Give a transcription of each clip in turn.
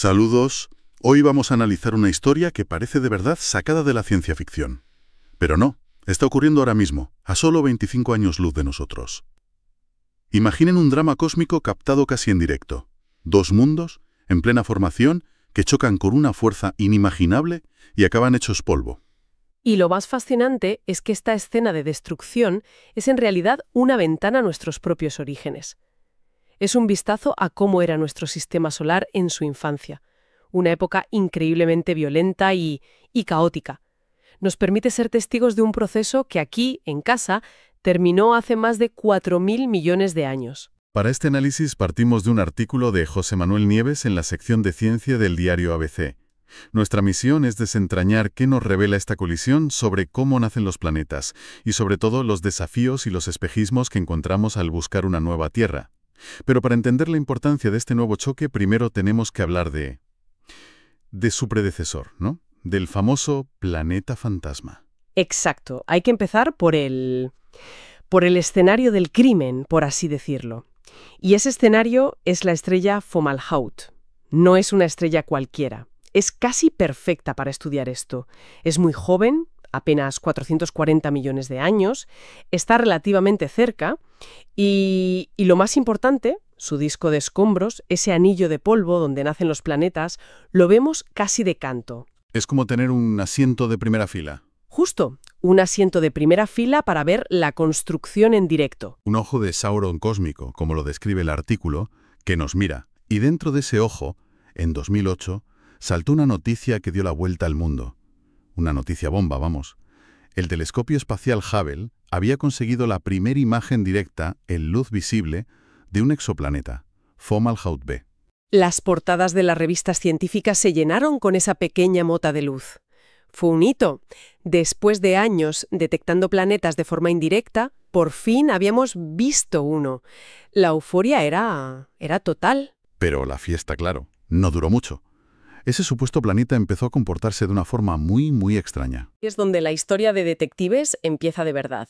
Saludos. Hoy vamos a analizar una historia que parece de verdad sacada de la ciencia ficción. Pero no, está ocurriendo ahora mismo, a solo 25 años luz de nosotros. Imaginen un drama cósmico captado casi en directo. Dos mundos, en plena formación, que chocan con una fuerza inimaginable y acaban hechos polvo. Y lo más fascinante es que esta escena de destrucción es en realidad una ventana a nuestros propios orígenes. Es un vistazo a cómo era nuestro sistema solar en su infancia, una época increíblemente violenta y caótica. Nos permite ser testigos de un proceso que aquí, en casa, terminó hace más de 4.000 millones de años. Para este análisis partimos de un artículo de José Manuel Nieves en la sección de Ciencia del diario ABC. Nuestra misión es desentrañar qué nos revela esta colisión sobre cómo nacen los planetas y sobre todo los desafíos y los espejismos que encontramos al buscar una nueva Tierra. Pero para entender la importancia de este nuevo choque, primero tenemos que hablar de su predecesor, ¿no? Del famoso planeta fantasma. Exacto. Hay que empezar por el escenario del crimen, por así decirlo. Y ese escenario es la estrella Fomalhaut. No es una estrella cualquiera. Es casi perfecta para estudiar esto. Es muy joven, apenas 440 millones de años, está relativamente cerca y lo más importante, su disco de escombros, ese anillo de polvo donde nacen los planetas, lo vemos casi de canto. Es como tener un asiento de primera fila. Justo, un asiento de primera fila para ver la construcción en directo. Un ojo de Sauron cósmico, como lo describe el artículo, que nos mira. Y dentro de ese ojo, en 2008, saltó una noticia que dio la vuelta al mundo. Una noticia bomba, vamos. El telescopio espacial Hubble había conseguido la primera imagen directa, en luz visible, de un exoplaneta, Fomalhaut B. Las portadas de las revistas científicas se llenaron con esa pequeña mota de luz. Fue un hito. Después de años detectando planetas de forma indirecta, por fin habíamos visto uno. La euforia era total. Pero la fiesta, claro, no duró mucho. Ese supuesto planeta empezó a comportarse de una forma muy extraña. Es donde la historia de detectives empieza de verdad.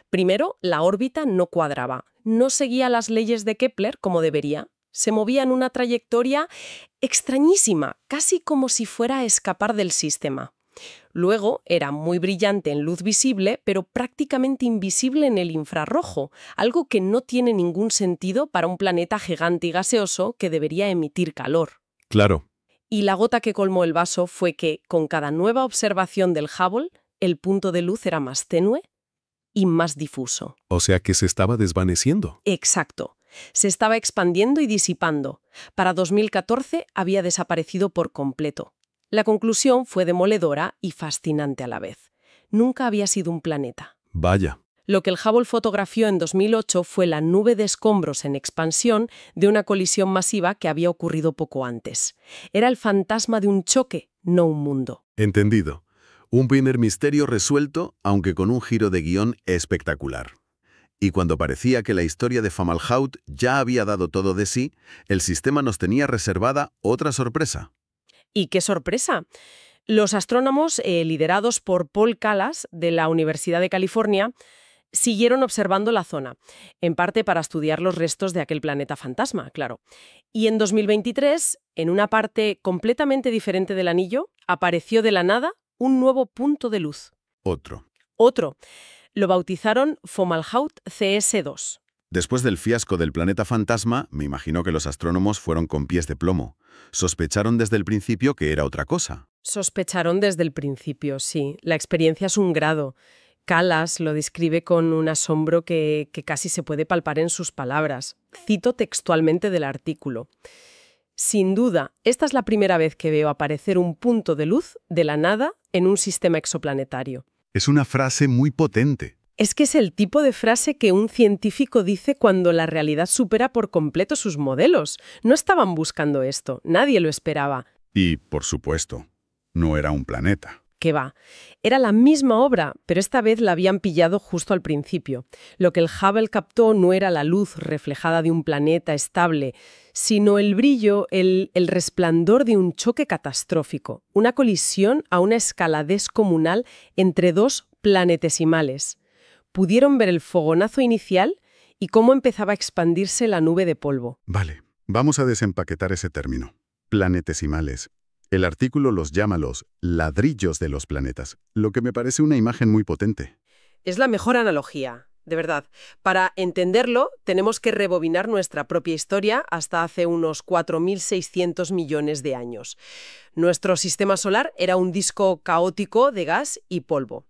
Primero, la órbita no cuadraba. No seguía las leyes de Kepler como debería. Se movía en una trayectoria extrañísima, casi como si fuera a escapar del sistema. Luego, era muy brillante en luz visible, pero prácticamente invisible en el infrarrojo, algo que no tiene ningún sentido para un planeta gigante y gaseoso que debería emitir calor. Claro. Y la gota que colmó el vaso fue que, con cada nueva observación del Hubble, el punto de luz era más tenue y más difuso. O sea que se estaba desvaneciendo. Exacto. Se estaba expandiendo y disipando. Para 2014 había desaparecido por completo. La conclusión fue demoledora y fascinante a la vez. Nunca había sido un planeta. Vaya. Lo que el Hubble fotografió en 2008 fue la nube de escombros en expansión de una colisión masiva que había ocurrido poco antes. Era el fantasma de un choque, no un mundo. Entendido. Un primer misterio resuelto, aunque con un giro de guión espectacular. Y cuando parecía que la historia de Fomalhaut ya había dado todo de sí, el sistema nos tenía reservada otra sorpresa. ¿Y qué sorpresa? Los astrónomos, liderados por Paul Kallas, de la Universidad de California, siguieron observando la zona, en parte para estudiar los restos de aquel planeta fantasma, claro. Y en 2023, en una parte completamente diferente del anillo, apareció de la nada un nuevo punto de luz. Otro. Lo bautizaron Fomalhaut CS2. Después del fiasco del planeta fantasma, me imagino que los astrónomos fueron con pies de plomo. Sospecharon desde el principio que era otra cosa. Sospecharon desde el principio, sí. La experiencia es un grado. Kallas lo describe con un asombro que casi se puede palpar en sus palabras. Cito textualmente del artículo. Sin duda, esta es la primera vez que veo aparecer un punto de luz de la nada en un sistema exoplanetario. Es una frase muy potente. Es que es el tipo de frase que un científico dice cuando la realidad supera por completo sus modelos. No estaban buscando esto, nadie lo esperaba. Y, por supuesto, no era un planeta. ¿Qué va? Era la misma obra, pero esta vez la habían pillado justo al principio. Lo que el Hubble captó no era la luz reflejada de un planeta estable, sino el brillo, el resplandor de un choque catastrófico, una colisión a una escala descomunal entre dos planetesimales. Pudieron ver el fogonazo inicial y cómo empezaba a expandirse la nube de polvo. Vale, vamos a desempaquetar ese término. Planetesimales. El artículo los llama los ladrillos de los planetas, lo que me parece una imagen muy potente. Es la mejor analogía, de verdad. Para entenderlo, tenemos que rebobinar nuestra propia historia hasta hace unos 4.600 millones de años. Nuestro sistema solar era un disco caótico de gas y polvo.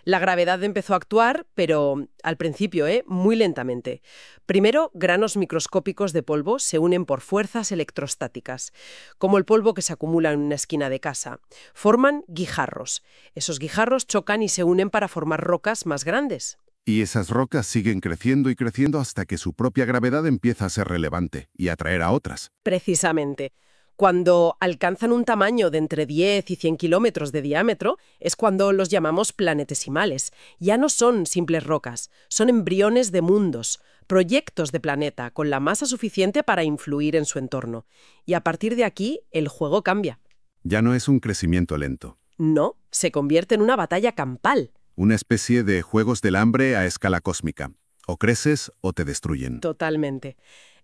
La gravedad empezó a actuar, pero al principio, muy lentamente. Primero, granos microscópicos de polvo se unen por fuerzas electrostáticas, como el polvo que se acumula en una esquina de casa. Forman guijarros. Esos guijarros chocan y se unen para formar rocas más grandes. Y esas rocas siguen creciendo y creciendo hasta que su propia gravedad empieza a ser relevante y atraer a otras. Precisamente. Cuando alcanzan un tamaño de entre 10 y 100 kilómetros de diámetro, es cuando los llamamos planetesimales. Ya no son simples rocas, son embriones de mundos, proyectos de planeta, con la masa suficiente para influir en su entorno. Y a partir de aquí, el juego cambia. Ya no es un crecimiento lento. No, se convierte en una batalla campal. Una especie de juegos del hambre a escala cósmica. O creces o te destruyen. Totalmente.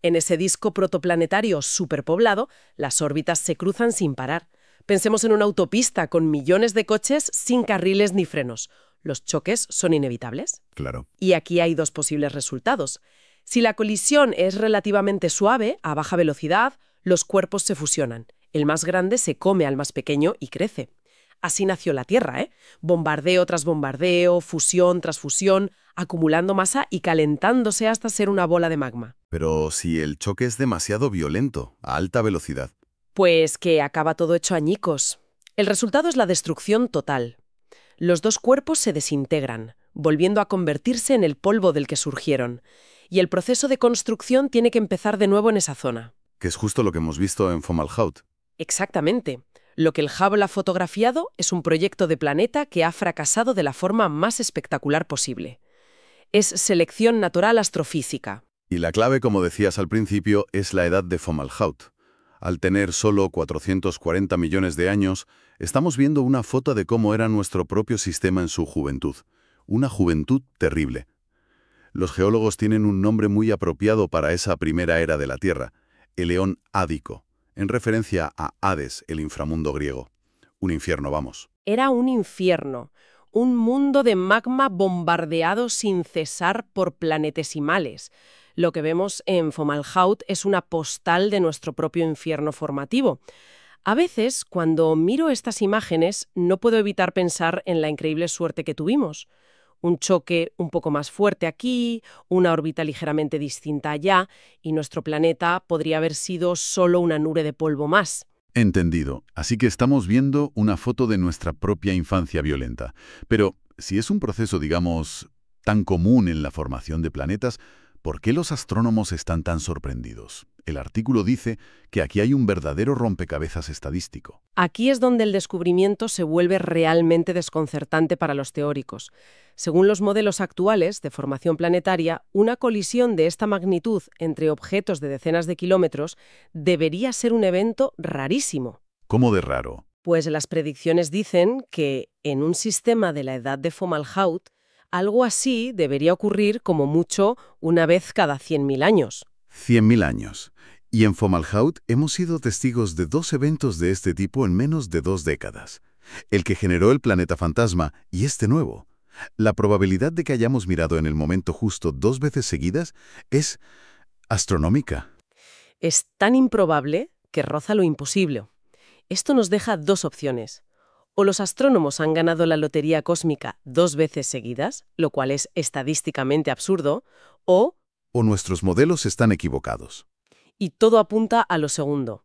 En ese disco protoplanetario superpoblado, las órbitas se cruzan sin parar. Pensemos en una autopista con millones de coches sin carriles ni frenos. ¿Los choques son inevitables? Claro. Y aquí hay dos posibles resultados. Si la colisión es relativamente suave, a baja velocidad, los cuerpos se fusionan. El más grande se come al más pequeño y crece. Así nació la Tierra, Bombardeo tras bombardeo, fusión tras fusión, acumulando masa y calentándose hasta ser una bola de magma. Pero si el choque es demasiado violento, a alta velocidad. Pues que acaba todo hecho añicos. El resultado es la destrucción total. Los dos cuerpos se desintegran, volviendo a convertirse en el polvo del que surgieron. Y el proceso de construcción tiene que empezar de nuevo en esa zona. Que es justo lo que hemos visto en Fomalhaut. Exactamente. Lo que el Hubble ha fotografiado es un proyecto de planeta que ha fracasado de la forma más espectacular posible. Es selección natural astrofísica. Y la clave, como decías al principio, es la edad de Fomalhaut. Al tener solo 440 millones de años, estamos viendo una foto de cómo era nuestro propio sistema en su juventud. Una juventud terrible. Los geólogos tienen un nombre muy apropiado para esa primera era de la Tierra, el Eón Ádico, en referencia a Hades, el inframundo griego. Un infierno, vamos. Era un infierno, un mundo de magma bombardeado sin cesar por planetesimales. Lo que vemos en Fomalhaut es una postal de nuestro propio infierno formativo. A veces, cuando miro estas imágenes, no puedo evitar pensar en la increíble suerte que tuvimos. Un choque un poco más fuerte aquí, una órbita ligeramente distinta allá, y nuestro planeta podría haber sido solo una nube de polvo más. Entendido. Así que estamos viendo una foto de nuestra propia infancia violenta. Pero si es un proceso, digamos, tan común en la formación de planetas, ¿por qué los astrónomos están tan sorprendidos? El artículo dice que aquí hay un verdadero rompecabezas estadístico. Aquí es donde el descubrimiento se vuelve realmente desconcertante para los teóricos. Según los modelos actuales de formación planetaria, una colisión de esta magnitud entre objetos de decenas de kilómetros debería ser un evento rarísimo. ¿Cómo de raro? Pues las predicciones dicen que en un sistema de la edad de Fomalhaut, algo así debería ocurrir como mucho una vez cada 100.000 años. 100.000 años. Y en Fomalhaut hemos sido testigos de dos eventos de este tipo en menos de 2 décadas. El que generó el planeta fantasma y este nuevo. La probabilidad de que hayamos mirado en el momento justo 2 veces seguidas es astronómica. Es tan improbable que roza lo imposible. Esto nos deja dos opciones. O los astrónomos han ganado la lotería cósmica 2 veces seguidas, lo cual es estadísticamente absurdo, o nuestros modelos están equivocados. y todo apunta a lo segundo.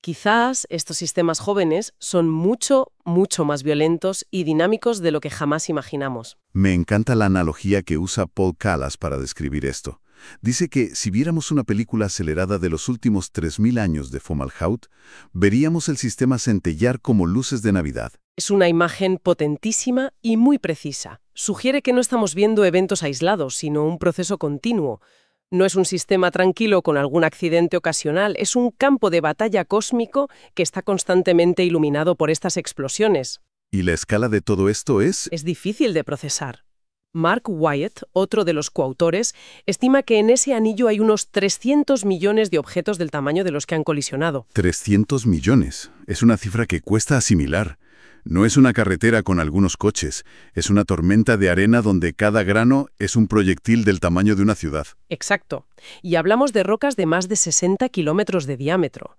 Quizás estos sistemas jóvenes son mucho, mucho más violentos y dinámicos de lo que jamás imaginamos. Me encanta la analogía que usa Paul Callas para describir esto. Dice que si viéramos una película acelerada de los últimos 3.000 años de Fomalhaut, veríamos el sistema centellar como luces de Navidad. Es una imagen potentísima y muy precisa. Sugiere que no estamos viendo eventos aislados, sino un proceso continuo. No es un sistema tranquilo con algún accidente ocasional, es un campo de batalla cósmico que está constantemente iluminado por estas explosiones. ¿Y la escala de todo esto es? Es difícil de procesar. Mark Wyatt, otro de los coautores, estima que en ese anillo hay unos 300 millones de objetos del tamaño de los que han colisionado. 300 millones. Es una cifra que cuesta asimilar. No es una carretera con algunos coches, es una tormenta de arena donde cada grano es un proyectil del tamaño de una ciudad. Exacto. Y hablamos de rocas de más de 60 kilómetros de diámetro.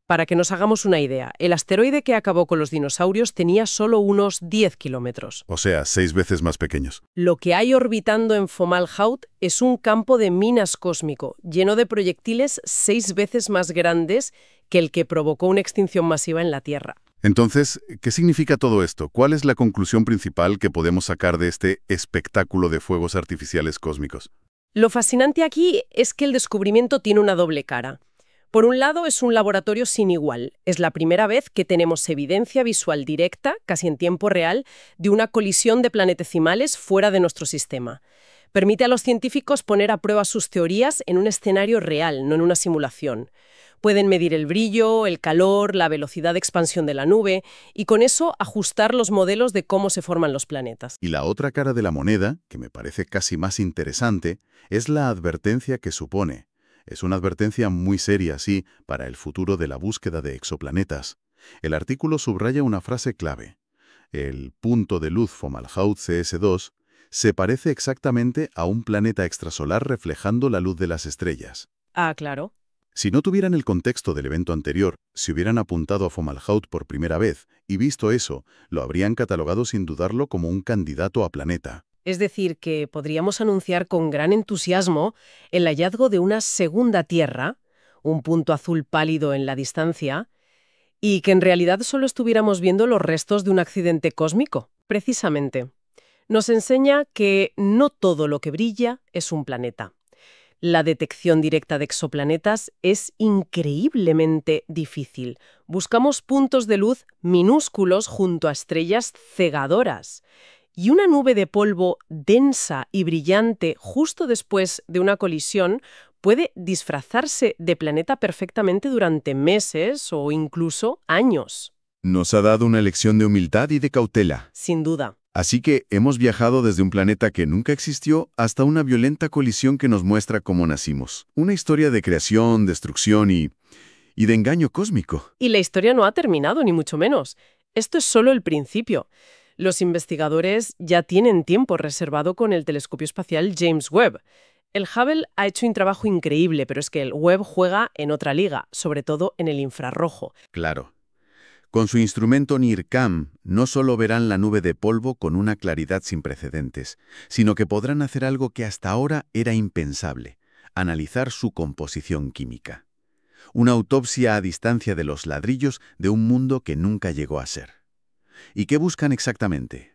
Para que nos hagamos una idea, el asteroide que acabó con los dinosaurios tenía solo unos 10 kilómetros. O sea, 6 veces más pequeños. Lo que hay orbitando en Fomalhaut es un campo de minas cósmico, lleno de proyectiles 6 veces más grandes que el que provocó una extinción masiva en la Tierra. Entonces, ¿qué significa todo esto? ¿Cuál es la conclusión principal que podemos sacar de este espectáculo de fuegos artificiales cósmicos? Lo fascinante aquí es que el descubrimiento tiene una doble cara. Por un lado, es un laboratorio sin igual. Es la primera vez que tenemos evidencia visual directa, casi en tiempo real, de una colisión de planetesimales fuera de nuestro sistema. Permite a los científicos poner a prueba sus teorías en un escenario real, no en una simulación. Pueden medir el brillo, el calor, la velocidad de expansión de la nube y con eso ajustar los modelos de cómo se forman los planetas. Y la otra cara de la moneda, que me parece casi más interesante, es la advertencia que supone. Es una advertencia muy seria, sí, para el futuro de la búsqueda de exoplanetas. El artículo subraya una frase clave. El punto de luz Fomalhaut CS2 se parece exactamente a un planeta extrasolar reflejando la luz de las estrellas. Ah, claro. Si no tuvieran el contexto del evento anterior, si hubieran apuntado a Fomalhaut por primera vez y visto eso, lo habrían catalogado sin dudarlo como un candidato a planeta. Es decir, que podríamos anunciar con gran entusiasmo el hallazgo de una segunda Tierra, un punto azul pálido en la distancia, y que en realidad solo estuviéramos viendo los restos de un accidente cósmico. Precisamente. Nos enseña que no todo lo que brilla es un planeta. La detección directa de exoplanetas es increíblemente difícil. Buscamos puntos de luz minúsculos junto a estrellas cegadoras. Y una nube de polvo densa y brillante justo después de una colisión puede disfrazarse de planeta perfectamente durante meses o incluso años. Nos ha dado una lección de humildad y de cautela. Sin duda. Así que hemos viajado desde un planeta que nunca existió hasta una violenta colisión que nos muestra cómo nacimos. Una historia de creación, destrucción y de engaño cósmico. Y la historia no ha terminado, ni mucho menos. Esto es solo el principio. Los investigadores ya tienen tiempo reservado con el telescopio espacial James Webb. El Hubble ha hecho un trabajo increíble, pero es que el Webb juega en otra liga, sobre todo en el infrarrojo. Claro. Con su instrumento NIRCam, no solo verán la nube de polvo con una claridad sin precedentes, sino que podrán hacer algo que hasta ahora era impensable, analizar su composición química. Una autopsia a distancia de los ladrillos de un mundo que nunca llegó a ser. ¿Y qué buscan exactamente?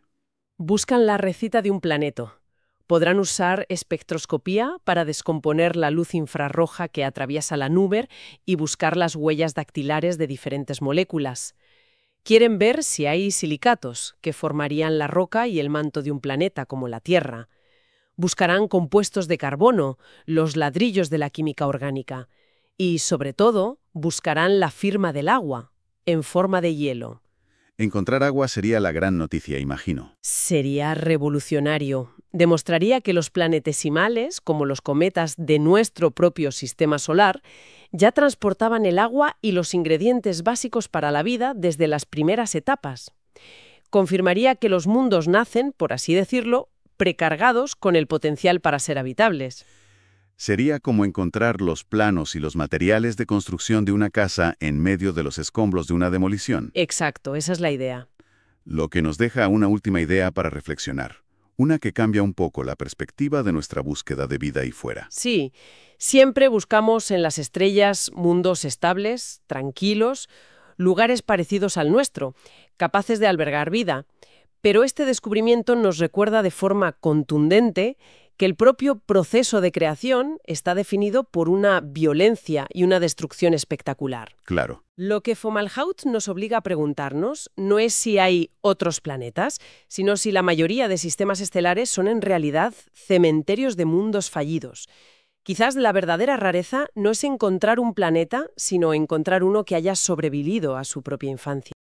Buscan la recita de un planeta. Podrán usar espectroscopía para descomponer la luz infrarroja que atraviesa la nube y buscar las huellas dactilares de diferentes moléculas. Quieren ver si hay silicatos, que formarían la roca y el manto de un planeta como la Tierra. Buscarán compuestos de carbono, los ladrillos de la química orgánica. Y, sobre todo, buscarán la firma del agua, en forma de hielo. Encontrar agua sería la gran noticia, imagino. Sería revolucionario. Demostraría que los planetesimales, como los cometas de nuestro propio sistema solar, ya transportaban el agua y los ingredientes básicos para la vida desde las primeras etapas. Confirmaría que los mundos nacen, por así decirlo, precargados con el potencial para ser habitables. Sería como encontrar los planos y los materiales de construcción de una casa en medio de los escombros de una demolición. Exacto, esa es la idea. Lo que nos deja una última idea para reflexionar. Una que cambia un poco la perspectiva de nuestra búsqueda de vida ahí fuera. Sí, siempre buscamos en las estrellas mundos estables, tranquilos, lugares parecidos al nuestro, capaces de albergar vida. Pero este descubrimiento nos recuerda de forma contundente que el propio proceso de creación está definido por una violencia y una destrucción espectacular. Claro. Lo que Fomalhaut nos obliga a preguntarnos no es si hay otros planetas, sino si la mayoría de sistemas estelares son en realidad cementerios de mundos fallidos. Quizás la verdadera rareza no es encontrar un planeta, sino encontrar uno que haya sobrevivido a su propia infancia.